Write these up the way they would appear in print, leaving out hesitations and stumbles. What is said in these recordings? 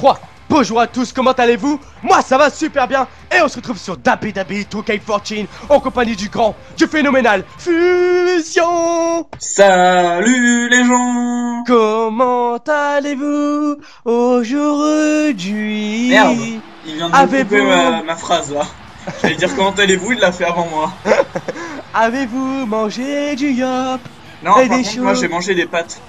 3. Bonjour à tous, comment allez-vous? Moi ça va super bien. Et on se retrouve sur WWE 2K14 en compagnie du grand, du phénoménal Fusion. Salut les gens. Comment allez-vous aujourd'hui? Merde, il vient de me couper ma phrase là. J'allais dire comment allez-vous, il l'a fait avant moi. Avez-vous mangé du yop? Non, par contre moi j'ai mangé des pâtes.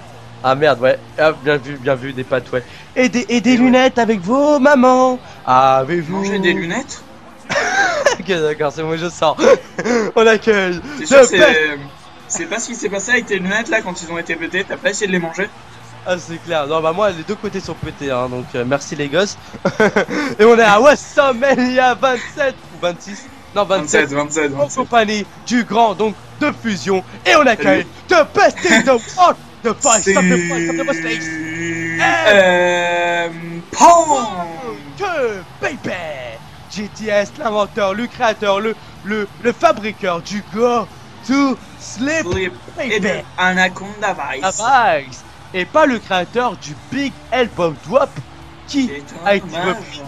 Ah merde, ouais, ah, bien vu, des pâtes, ouais. Et des lunettes avec vos mamans. Avez-vous mangé des lunettes? Ok, d'accord, c'est bon, je sors. On accueille. C'est sûr, c'est pas ce qui s'est passé avec tes lunettes là quand ils ont été pétés, t'as pas essayé de les manger? Ah c'est clair, non bah moi les deux côtés sont pétés hein, donc merci les gosses. Et on est à WrestleMania 27 ou 26. Non 27 en compagnie du grand donc de Fusion. Et on accueille The Best in the World, The Five of the Mistakes, Punk Baby, GTS, l'inventeur, le créateur, le fabriqueur du Go to Sleep Baby, Anaconda Vice. Et pas le créateur du Big Elbow Drop qui a été repris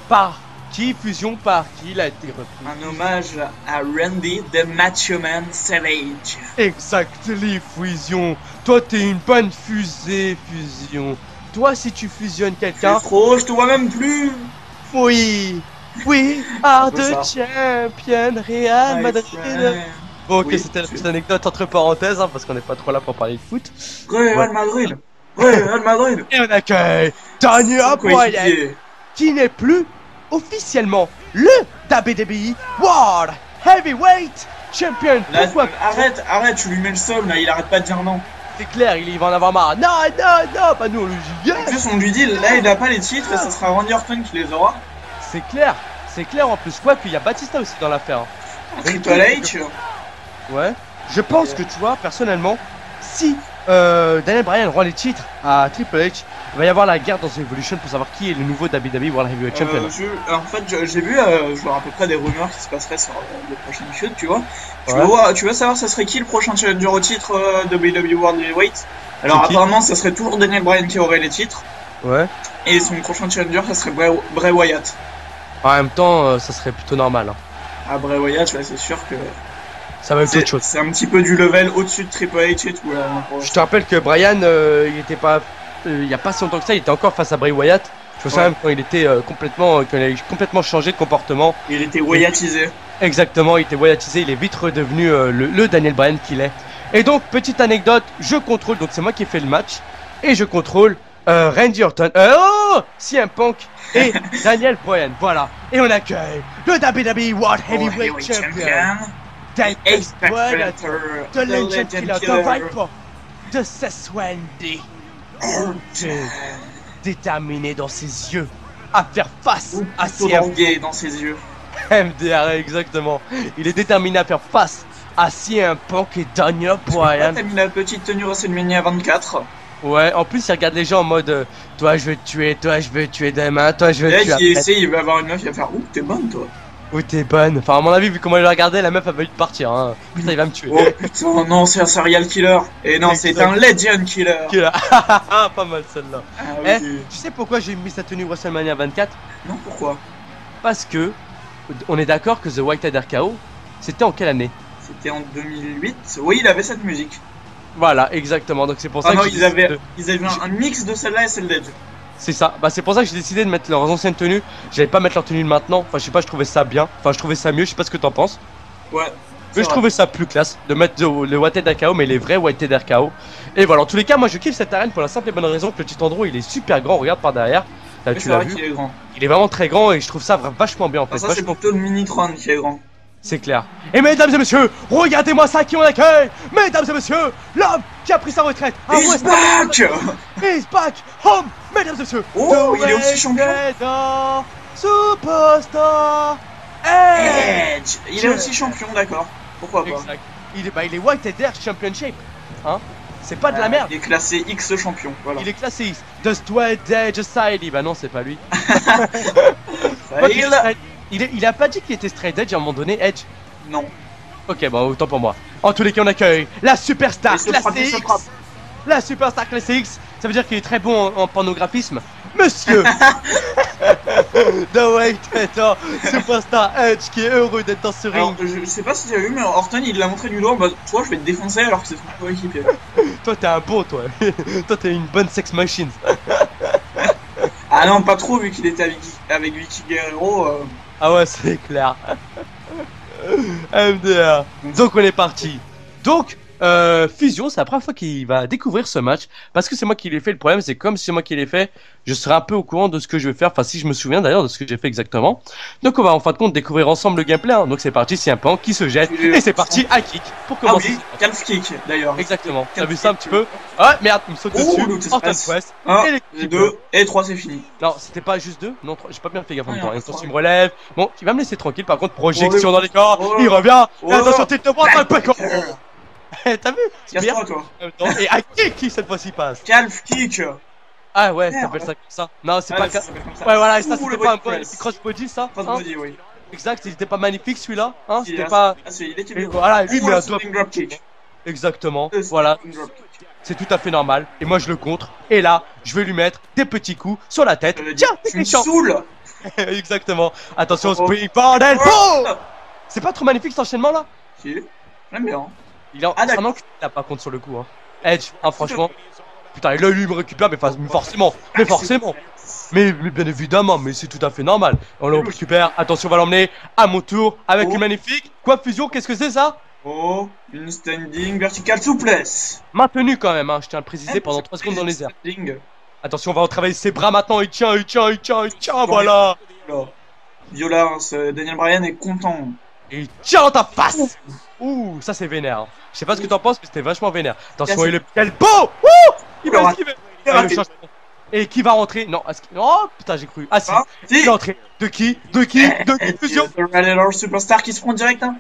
par qui? Fusion par qui il a été repris? Un hommage à Randy the Macho Man Savage. Exactement, Fusion. Toi t'es une bonne fusée, Fusion. Toi si tu fusionnes quelqu'un... trop, je te vois même plus. Oui, are the champion Real Madrid. Bon, ok, c'était la petite anecdote entre parenthèses, hein, parce qu'on n'est pas trop là pour parler de foot. Real Madrid. Real Madrid. Et on accueille Daniel Bryan, qui n'est plus officiellement le WWE World Heavyweight Champion. Là, arrête, tu lui mets le somme là, il arrête pas de dire non. C'est clair, il va en avoir marre. Non, pas nous, on lui dit yes. En plus, on lui dit, là, il a pas les titres et ça sera Randy Orton qui les aura. C'est clair en plus, quoi qu'il y a Batista aussi dans l'affaire. Triple H. Ouais, je pense que tu vois, personnellement, si Daniel Bryan rend les titres à Triple H, il va y avoir la guerre dans Evolution pour savoir qui est le nouveau WWE World Heavyweight Champion. En fait, j'ai vu genre à peu près des rumeurs qui se passeraient sur les prochaines chutes, tu vois. Tu veux savoir ça serait qui le prochain challenger au titre WWE World Heavyweight? Alors apparemment, ça serait toujours Daniel Bryan qui aurait les titres. Ouais. Et son prochain challenger, ça serait Bray Wyatt. En même temps, ça serait plutôt normal. Hein. Ah, Bray Wyatt, là, c'est sûr que... Ça va être autre chose. C'est un petit peu du level au-dessus de Triple H et tout là. Je te rappelle que Bryan, il était pas, il y a pas si longtemps que ça, il était encore face à Bray Wyatt. Je me souviens même quand il était quand il a complètement changé de comportement. Il était Wyattisé. Exactement, il était Wyattisé. Il est vite redevenu le Daniel Bryan qu'il est. Et donc petite anecdote, je contrôle. Donc c'est moi qui ai fait le match et je contrôle Randy Orton, CM Punk et Daniel Bryan. Voilà. Et on accueille le WWE World Heavyweight Champion. The X-Predator, the Legend Killer, the Viper, the Seth Wendy. Déterminé dans ses yeux à faire face à CM Punk. Dans ses yeux. MDR, exactement. Il est déterminé à faire face à CM Punk et Daniel Bryan. T'as mis la petite tenue WrestleMania 24. Ouais, en plus il regarde les gens en mode toi je veux te tuer, toi je veux te tuer demain, toi je veux te tuer. Il veut avoir une meuf, il va faire ouh t'es bonne toi. Oh t'es bonne. Enfin à mon avis vu comment il a regardé, la meuf a failli partir hein. Putain il va me tuer. Oh putain non c'est un serial killer. Et non c'est un legend killer. Pas mal celle-là. Tu sais pourquoi j'ai mis sa tenue WrestleMania 24? Non pourquoi? Parce que on est d'accord que The Whitehead RKO c'était en quelle année? C'était en 2008. Oui il avait cette musique. Voilà exactement donc c'est pour ça que ils avaient un mix de celle-là et celle d'Edge. C'est ça, bah c'est pour ça que j'ai décidé de mettre leurs anciennes tenues. J'allais pas mettre leur tenue de maintenant, enfin je sais pas, je trouvais ça bien, enfin je trouvais ça mieux, je sais pas ce que t'en penses. Ouais. Mais je trouvais ça plus classe de mettre le Whitehead RKO, mais les vrais Whitehead RKO. Et voilà, en tous les cas, moi je kiffe cette arène pour la simple et bonne raison que le petit Andrew il est super grand, regarde par derrière. Là, tu l'as vu. Il est grand. Il est vraiment très grand et je trouve ça vachement bien en fait. Ça c'est plutôt le Mini-Tron qui est grand. C'est clair. Et mesdames et messieurs, regardez-moi ça qui on accueille. Mesdames et messieurs, l'homme qui a pris sa retraite. He's back. He's back home. Mesdames et messieurs. Oh, il est aussi champion. Superstar Edge. Il est aussi champion, d'accord. Pourquoi pas. Exact. Il est Whitehead Air Championship. Hein. C'est pas de la merde. Il est classé X champion. Voilà. Il est classé X. The Sweat Edge Society. Bah non, c'est pas lui. Il a pas dit qu'il était straight edge à un moment donné, Edge? Non. Ok, bon, autant pour moi. En tous les cas, on accueille la Superstar Classics. La Superstar Classics, Ça veut dire qu'il est très bon en pornographisme. Monsieur The Wait, Superstar Edge qui est heureux d'être dans ce ring. Je sais pas si tu as vu, mais Orton il l'a montré du doigt en mode toi je vais te défoncer alors que c'est ton coéquipier. Toi t'es un bon toi. Toi t'es une bonne sex machine. Ah non, pas trop vu qu'il était avec Vicky Guerrero. Ah ouais, c'est clair. MDR. Donc on est parti. Donc Fusion, c'est la première fois qu'il va découvrir ce match parce que c'est moi qui l'ai fait. Le problème, c'est comme c'est moi qui l'ai fait, je serai un peu au courant de ce que je vais faire. Enfin, si je me souviens d'ailleurs de ce que j'ai fait exactement. Donc, on va en fin de compte découvrir ensemble le gameplay. Hein. Donc, c'est parti. C'est un pan qui se jette et c'est parti à kick pour commencer. Ah oui, calf kick d'ailleurs. Exactement. T'as vu ça un petit peu? Ah merde, il me saute dessus. Orton Press. 1, 2 et 3, c'est fini. Non, c'était pas juste 2. Non, 3. J'ai pas bien fait gaffe en même temps. Attention, il me relève. Bon, tu vas me laisser tranquille. Par contre, projection dans les corps. Il revient. Et attention, tilt de bras. T'as vu? Casse-toi, toi. Et à qui cette fois-ci passe? Calf kick. Ah ouais, t'appelles ça comme ça? Non, c'est pas le cas. Ouais, voilà, et ça c'était pas un crossbody ça? Crossbody, oui. Exact, il était pas magnifique celui-là, hein? C'était pas. Ah, il était bien. Voilà, lui, mais un drop kick. Exactement, voilà. C'est tout à fait normal. Et moi je le contre. Et là, je vais lui mettre des petits coups sur la tête. Tiens, tu me saoules. Exactement. Attention, spring bordel. C'est pas trop magnifique cet enchaînement là? Si, j'aime bien. Il a un manque là par contre sur le coup hein. Edge, hein, franchement. Putain, et là lui il me récupère mais forcément. Mais bien évidemment, mais c'est tout à fait normal. On le récupère, attention on va l'emmener à mon tour avec une magnifique. Quoi Fusion, qu'est-ce que c'est ça? Oh, une standing vertical souplesse. Maintenu quand même, hein, je tiens à le préciser pendant 3 secondes dans les airs. Attention, on va retravailler ses bras maintenant, il tient, voilà. Violence, Daniel Bryan est content. Et il tient dans ta face. Ouh, ça c'est vénère. Hein. Je sais pas ce que t'en penses, mais c'était vachement vénère. Attention, il est quel beau. Ouh, il va esquiver. Et qui va rentrer? Non, oh putain, j'ai cru. Ah si, il est entré. De qui Fusion. The Superstar qui se prend direct. Hein.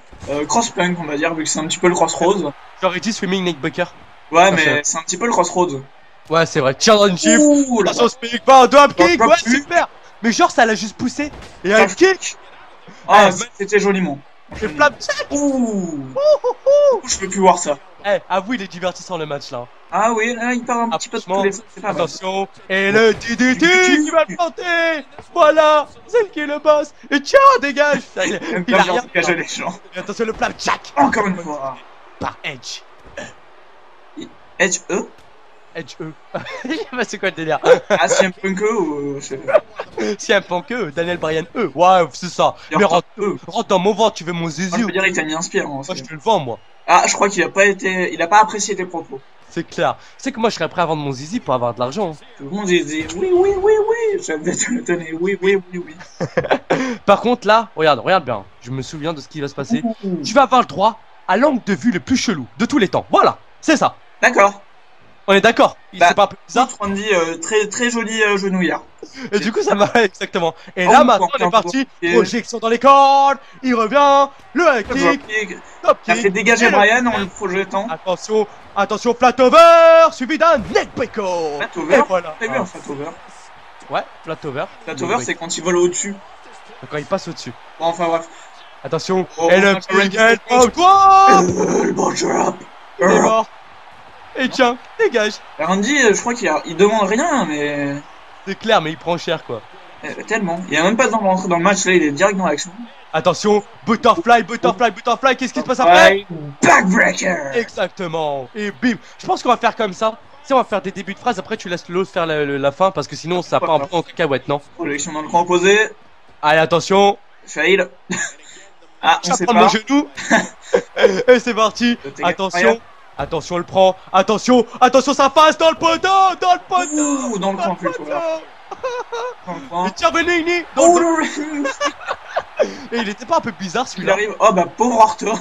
Crosspunk, on va dire, vu que c'est un petit peu le Crossroads. J'aurais dit Swimming Neckbucker. Ouais, mais c'est un petit peu le Crossroads. Ouais, c'est vrai. Tiens dans une chiffre. Attention, speak, drop kick. Ouais, super. Mais genre, ça l'a juste poussé. Et un kick. Ah, c'était joliment. Et flapjack. Je peux plus voir ça. Eh, avoue, il est divertissant le match là. Ah oui, là, il part un petit peu de tous les... Attention, et le DDT qui va le planter. Voilà, c'est qui est le boss. Et tiens, dégage. Il a rien dégagé les gens. Et attention, le flapjack. Encore une fois. Par Edge. Edge E? Edge E. C'est quoi le délire? Ah, si un punk E ou... Si un punk E, Daniel Bryan E. Ouais, c'est ça. Mais rentre dans mon ventre, tu veux mon zizi. Je veux dire, il t'a mis inspire. Moi, je te le vends, moi. Ah, je crois qu'il a pas apprécié tes propos. C'est clair. C'est que moi, je serais prêt à vendre mon zizi pour avoir de l'argent. Mon zizi, oui. J'avais te le donner, oui. Par contre, là, regarde bien. Je me souviens de ce qui va se passer. Tu vas avoir le droit à l'angle de vue le plus chelou de tous les temps. Voilà, c'est ça. D'accord. On est d'accord. C'est pas un peu bizarre. On dit très joli genouillard. Et du coup, ça va exactement. Et là, maintenant, on est parti. Projection dans les cordes. Il revient. Le high kick. Top kick. Il a fait dégager Bryan en le projetant. Attention, flat over. Suivi d'un neckbreaker. Flat over. Et voilà. T'as vu un flat over? Ouais, flat over. Flat over, c'est quand il vole au-dessus. Quand il passe au-dessus. Bon, enfin bref. Attention. Et le big elbow drop. Le bon drop. Il est mort. Et tiens, dégage. Randy, je crois qu'il demande rien, mais... C'est clair, mais il prend cher, quoi. Tellement. Il a même pas rentré dans le match, là, il est direct dans l'action. Attention, butterfly, qu'est-ce qui se passe après? Backbreaker. Exactement. Et bim. Je pense qu'on va faire comme ça. Si on va faire des débuts de phrases, après tu laisses l'autre faire la fin, parce que sinon ça part un peu en cacahuète, non? Projection dans le camp opposé. Allez, attention. Fail. Ah, on sait pas. Le genou. Et c'est parti. Attention, le prend. Attention, ça passe dans le poteau. Ouh, dans le coin plutôt. Il tire Benigni. Et il était pas un peu bizarre celui-là? Il arrive. Oh bah pauvre Orton.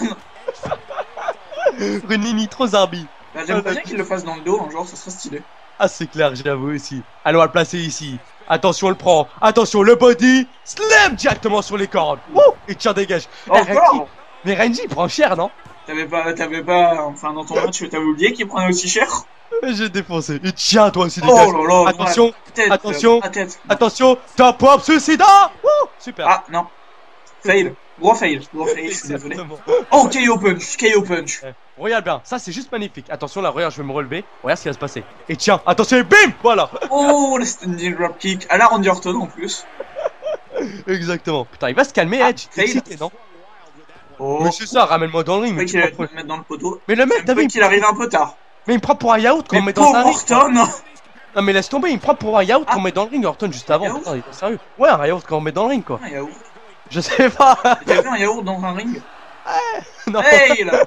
Benigni trop zarbi. Bah, j'aimerais bien qu'il le fasse dans le dos un jour, ça serait stylé. Ah c'est clair, j'avoue aussi. Allez, on va le placer ici. Attention, le prend. Attention, le body. Slam directement sur les cordes. Et tire dégage. Mais Randy il prend cher, non? T'avais pas, enfin dans ton match, t'avais oublié qu'il prenait aussi cher? J'ai défoncé. Et tiens, toi aussi, dégage. Oh là là. Attention, top pop, suicida. Super. Ah, non. Fail. Gros fail, je suis désolé. Exactement. Oh, KO punch, KO punch. Regarde bien, ça c'est juste magnifique. Attention là, regarde, je vais me relever. Regarde ce qui va se passer. Et tiens, attention, et bim, voilà. Oh, le standing dropkick à la Randy Orton en plus. Exactement. Putain, il va se calmer, Edge. fail. Excité, non? Oh, Mais c'est ça, ramène-moi dans le ring. je Mais, croyais tu qu'il allait prends- te mettre dans le poteau. mais le mec, t'as vu, qu'il arrive un peu tard. mais il me prend pour un yaourt quand on Mais met dans pauvre un ring. Orton. Non mais laisse tomber, il me prend pour un yaourt Ah. qu'on met dans le ring, Orton, juste avant. yaourt Putain, il est sérieux. Ouais, un yaourt qu'on met dans le ring, quoi. Un yaourt. Je sais pas. T'as vu un yaourt dans un ring? Non. Hey là.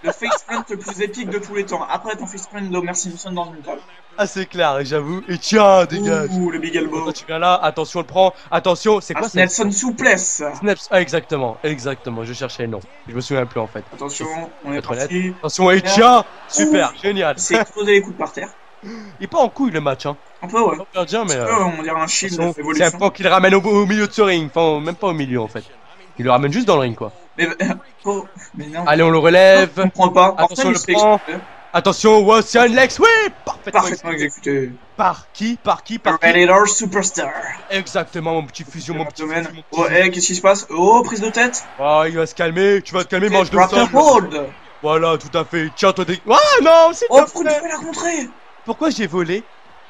Le face plant le plus épique de tous les temps. Après ton face plant d'Homer Simpson dans une table. Ah, c'est clair, j'avoue. Et tiens, dégage. Ouh, le big elbow. Toi, tu viens là, attention, on le prend. Attention, c'est quoi ça? Nelson souplesse. Snaps. Ah, exactement, exactement. Je cherchais le nom. Je me souviens plus en fait. Attention, on est Être honnête. parti. Attention, et tiens. Super, génial. C'est exploser les coups par terre. Il est pas en couille le match, hein. Un peu, ouais. Pas gardien, mais. On dirait un shield attention, c'est un Evolution. pan qui le ramène au milieu de ce ring. Enfin, même pas au milieu en fait. Il le ramène juste dans le ring, quoi. Mais, oh, mais non. Allez, on le Je relève. comprends pas. Attention, Orton, il le se fait prend. exécuter. Attention, Wassian Lex. Oui, parfaitement. Parfaitement exécuté. Par qui? Par qui? Par qui? Predator Superstar. Exactement, mon petit fusion, mon petit Abdomen. fusion, mon petit Oh, fusion. qu'est-ce qui se passe? Oh, prise de tête. Oh, il va se calmer, tu vas te calmer, mange de Drop sol. the hold. Voilà, tout à fait. Tiens, toi des. Ah non, c'est Oh, pas pourquoi tu l'as contré? Pourquoi j'ai volé?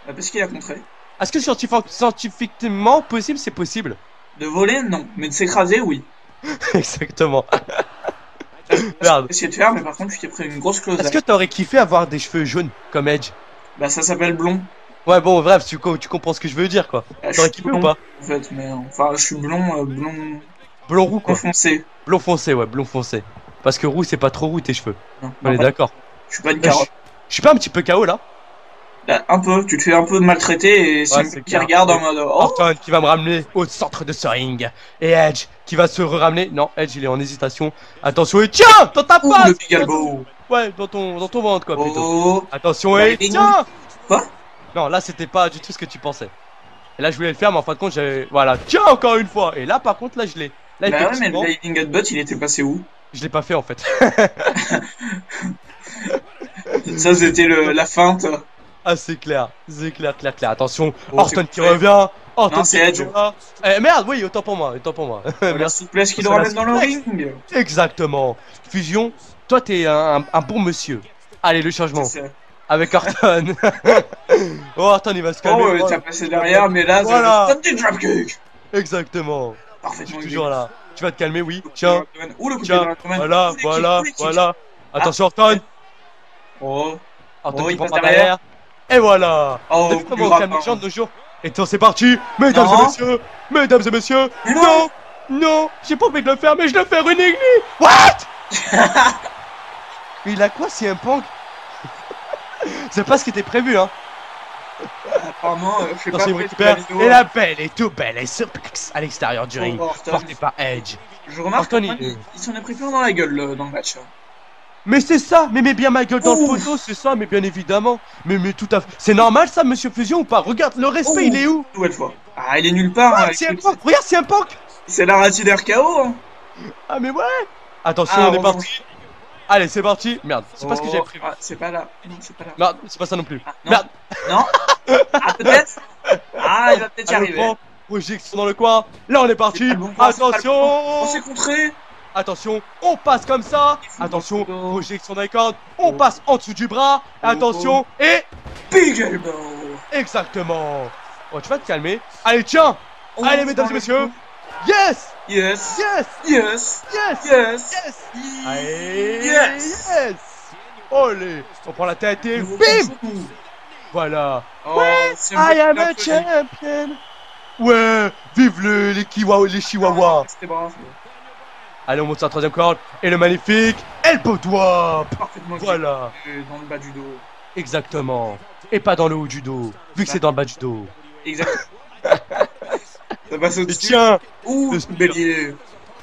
Parce qu'il a contré. Est-ce que scientifiquement possible, c'est possible? De voler, non. Mais de s'écraser, oui. Exactement. Merde. J'ai essayé de faire, mais par contre, tu t'es pris une grosse clause. Est-ce que t'aurais kiffé avoir des cheveux jaunes comme Edge? Bah, ça s'appelle blond. Ouais, bon, bref, tu comprends ce que je veux dire, quoi. Je T'aurais suis kiffé blond, ou pas? En fait, mais enfin, je suis blond, Blond roux, quoi. foncé. Blond foncé, ouais, blond foncé. Parce que roux, c'est pas trop roux tes cheveux. Non, On est pas- d'accord. Je suis pas une Je carotte. je suis pas un petit peu KO là? Là, un peu, tu te fais un peu maltraiter et c'est Ouais, une c'est qui clair. regarde en mode oh, Orton qui va me ramener au centre de ce ring. Et Edge qui va se ramener. Non, Edge il est en hésitation. Attention et tiens dans ta ouh, face. le big elbow. Ouais, dans ton ventre quoi plutôt. Oh, Attention et Lightning. tiens. Quoi? Non, là c'était pas du tout ce que tu pensais. Et là je voulais le faire mais en fin de compte j'avais... Voilà, tiens encore une fois. Et là par contre là je l'ai. Là bah ouais, mais effectivement, le Lightning Headbutt, il était passé où? je l'ai pas fait en fait. Ça, c'était la feinte. Ah c'est clair, clair. Attention, Oh, Orton c'est qui prêt. revient. Orton Non, qui c'est Edge. revient là. Eh, merde, oui, autant pour moi. La Merci. souplesse qui le C'est la ramène dans le souplesse. ring. Exactement. Fusion, toi t'es un bon monsieur. Allez, le changement. C'est- Avec Orton. Oh, Orton il va se calmer. Oh, ouais, t'as passé derrière, mais là, Voilà. c'est le standing dropkick. Exactement. Je Parfaitement suis toujours là. Tu vas te calmer, oui. Tiens. Tiens, Ouh, le coup de tiens. pied dans l'abdomen. Voilà, Ouh, les voilà, kicks, ouh, les kicks. voilà. Attention Orton. Oh, Orton Oh, qui il prend passe par derrière. derrière. Et voilà. Oh, T'as vu coup comment du on calme les rapin. gens de nos jours. Et donc c'est parti. Mesdames Non. et messieurs. Mesdames et messieurs. Mais Non. non. Non. J'ai pas envie de le faire, mais je le fais uniquement. What? Mais il a quoi si un punk? C'est pas ce qui était prévu, hein. Apparemment, je sais pas. Attention, il me peut-être récupère. la vidéo, Et la belle est tout belle. Et suplex à l'extérieur du Oh, ring. Orton. Porté par Edge. Je remarque Orton, quand même, il- il s'en est pris plein dans la gueule dans le match. Mais c'est ça, mais mets bien ma gueule dans le Ouh. poteau, c'est ça, mais bien évidemment. Mais tout à fait. C'est normal ça, monsieur Fusion ou pas? Regarde, le respect, Ouh. il est où? Nouvelle fois. Ah, il est nulle part. hein, C'est un écoute, punk, regarde, c'est un punk. c'est la ratine RKO. Hein. Ah, mais ouais. Attention, Ah, on est on parti. Allez, c'est parti. Merde, c'est pas ce que j'avais prévu. Ah, c'est pas là. Non, c'est pas là. Merde, c'est pas ça non plus. Ah, non. Merde, Non. Ah, peut-être. Ah, il va peut-être y allez, arriver. on prend. Projection dans le coin. Là, on est parti. C'est pas le bon point, c'est pas le bon point. On Attention. s'est contré. Attention, on passe comme ça. Il faut Attention, dans le dos. projection dans les cordes. On Oh. passe en dessous du bras. Attention, et Big elbow. exactement. Oh, tu vas te calmer. Allez, tiens. Oh, Allez, mesdames et messieurs. Yes. Yes. Yes. Yes. Yes. Yes. Yes. Allez. Yes. Yes. Olé. On prend la tête et Nouveau bim. coup. Voilà. Oh, c'est I am peu a champion. Ouais. Vive les chihuahuas. C'était bravo. Allez, on monte sur la troisième corde. Et le magnifique elbow drop. Parfaitement Voilà. exécuté dans le bas du dos. Exactement. Et pas dans le haut du dos. Vu que c'est dans le bas du dos. Exactement. Ça passe Et au-dessus. tiens. Ouh, le coup de bélier.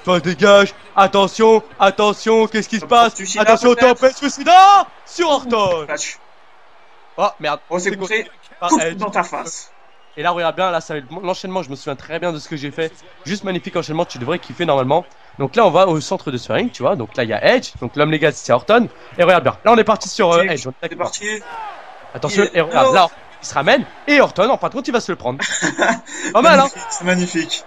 Toi, dégage. Attention. Attention. Qu'est-ce qui se passe? Suicida, Attention, peut-être. tempête suicida sur Orton. Patch. Oh, merde. Oh, c'est C'est contré. par Coup de Edge. dans ta face. Et là, regarde bien, là, ça va être l'enchaînement. Je me souviens très bien de ce que j'ai fait. Juste magnifique enchaînement. Tu devrais kiffer normalement. Donc là, on va au centre de ce ring, tu vois. Donc là, il y a Edge. Donc l'homme légal, c'est Orton. Et regarde bien. Là, on est parti sur Edge. On est C'est d'accord. parti. Attention. Il- Et regarde, Oh. là, il se ramène. Et Orton, en fin de compte, il va se le prendre. Pas mal, hein. C'est magnifique.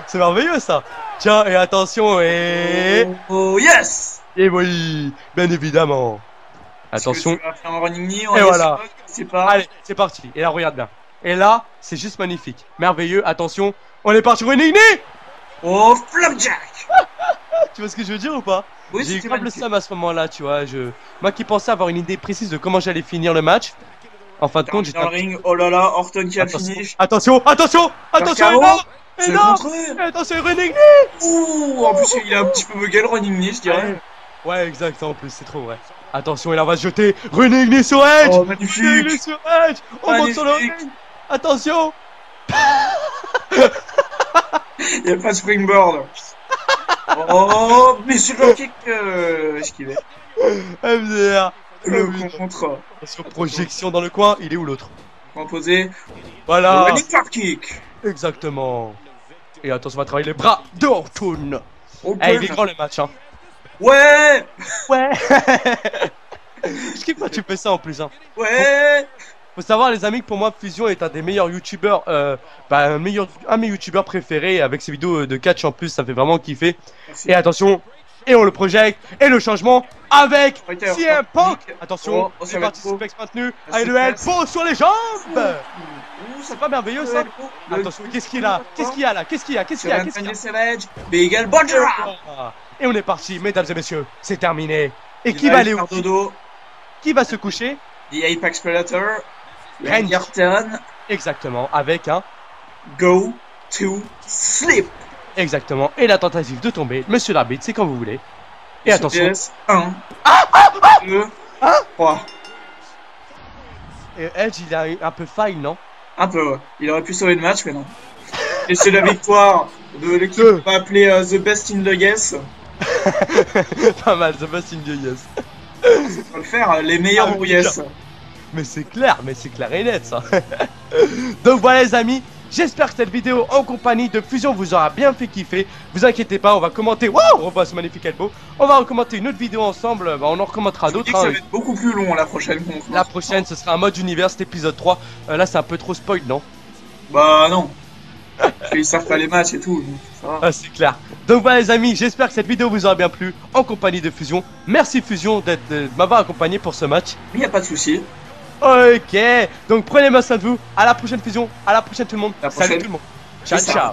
C'est merveilleux, ça. Tiens, et attention, et... Oh, yes! Et oui, bien évidemment. Attention. Tu vas faire un running knee, Et voilà. C'est pas... Allez, c'est parti. Et là, regarde bien. Et là, c'est juste magnifique. Merveilleux, attention. On est parti, running knee! Oh, flapjack! Tu vois ce que je veux dire ou pas? Oui, j'ai eu c'était grave le magnifique. seum à ce moment-là, tu vois. Moi qui pensais avoir une idée précise de comment j'allais finir le match. En fin de compte, j'étais Dans le ring, oh là là, Orton qui a le attention, finish. attention, attention, attention, KO. énorme, C'est le énorme, contraire. attention, running knee. Ouh, en plus, il a un petit peu bugué le running knee, je dirais. Ouais, exact, en plus, c'est trop vrai. Attention, et là, on va se jeter. Running knee sur Edge. Oh, Running knee magnifique. sur Edge. On monte sur le ring. Attention. Il n'y a pas de springboard. Oh, mais c'est le kick esquivé. MDR. Le contre. Attention, projection dans le coin. Il est où l'autre? Composé. Voilà. Running drop kick. Exactement. Et attention, on va travailler les bras de Orton. Eh, il est grand le match, hein. Ouais. Ouais. Je kiffe quand tu fais ça en plus, hein. Ouais. Faut savoir les amis que pour moi Fusion est un des meilleurs youtubeurs, un de mes youtubeurs préférés avec ses vidéos de catch en plus, ça fait vraiment kiffer. Merci. Et attention, et on le projette, et le changement avec CM Punk. Attention, c'est parti, suplex maintenu, et le elbow sur les jambes. C'est pas merveilleux ça? Attention, qu'est-ce qu'il a? Qu'est-ce qu'il y a là? Qu'est-ce qu'il y a? Qu'est-ce qu'il y a? Qu'est-ce qu'il y a? Savage, Big Elbow Drop. Et on est parti, mesdames et messieurs, c'est terminé. Et qui va aller où? Qui va se coucher? The Apex Predator. Randy Orton. Exactement, avec un Go to sleep. Exactement, et la tentative de tomber, monsieur l'arbitre, c'est quand vous voulez. Et attention. 1, 2, 3. Et Edge, il a un peu faille, non? Un peu, ouais. Il aurait pu sauver le match, mais non. Et c'est la victoire de l'équipe qu'on va appeler The Best in the Yes. Pas mal, The Best in the Yes. Ça peut le faire, les meilleurs ou yes. Mais c'est clair et net ça. Donc voilà les amis, j'espère que cette vidéo en compagnie de Fusion vous aura bien fait kiffer. Vous inquiétez pas, on va commenter, waouh, on revoit ce magnifique elbow. On va recommater une autre vidéo ensemble, on en recommentera d'autres. Ça va être beaucoup plus long la prochaine. La prochaine ce sera un mode univers, cet épisode 3. Là c'est un peu trop spoil, non? Bah non. Ils savent pas les matchs et tout, donc ça va. Ah, c'est clair. Donc voilà les amis, j'espère que cette vidéo vous aura bien plu en compagnie de Fusion. Merci Fusion de m'avoir accompagné pour ce match. Mais y a pas de souci. Ok, donc prenez bien soin de vous. À la prochaine Fusion, à la prochaine tout le monde. Salut tout le monde. Ciao ciao.